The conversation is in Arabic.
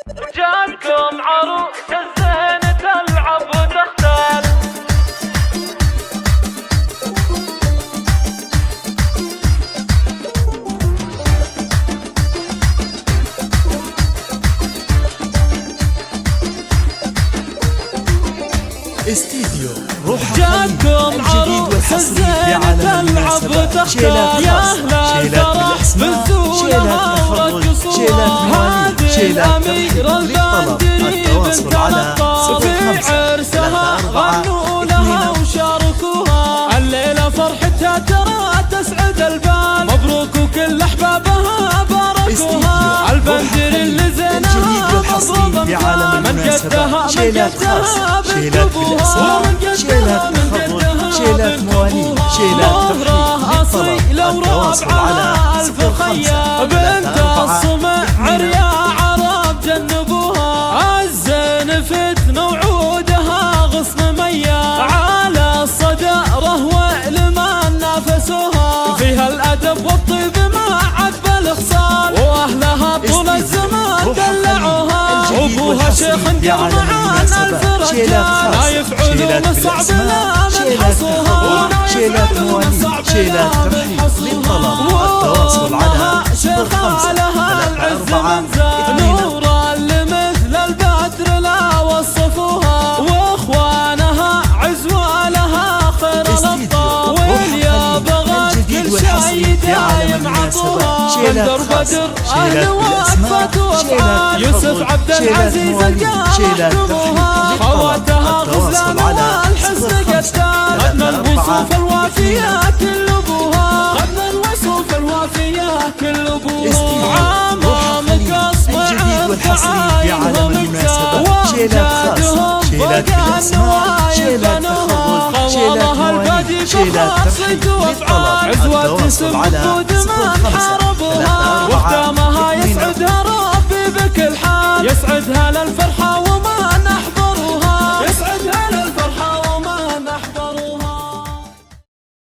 جاكم عروس الزين تلعب وتختال. استديو روح جاكم عروس الزين تلعب وتختال. يا أهلا ترى بالزولها والقصور، هذه الأميرة البندري بنت الطاف في عرسها غنوا لها وشاركوها. الليلة فرحتها ترى تسعد البال، مبروك وكل أحبابها باركوها. البندري اللي زينها مضروب أمثال، من قدها بكتبوها، ومن قدها ظهره أصيل وراب على ألف خيام. بنت الصمع عريا عرب جنبوها، الزين فتن وعودها غصن ميا. على الصدارة والمان نافسوها، فيها الأدب والطيب ما عذب الخصال. وأهلها طول الزمان دلعوها، وأبوها شيخ قام عن ألف رجال. نايف علوم الصعب لا من حصوها، شيلات مواليد شيلات ترحيب للطلب التواصل على شيخة لها العز من زاد. نورا اللي مثل البدر لا وصفوها، واخوانها عزوة لها خير الابطال. واليا بغت كل شي دايم عطوها، بدر بدر اهل وقفت وفاء. يوسف عبد العزيز الجامع كتبوها، خواتها غزلان والحسن قدام. خدنا الوصوف الوافية كل ابوها، خدنا الوصوف الوافية كل ابوها. عمامك اصبع بعاينهم اكتاب، وامجادهم فوق النوايب بنوها. خوالها البادي فخاص وافعال، عزوة اسم وجود من حاربوها.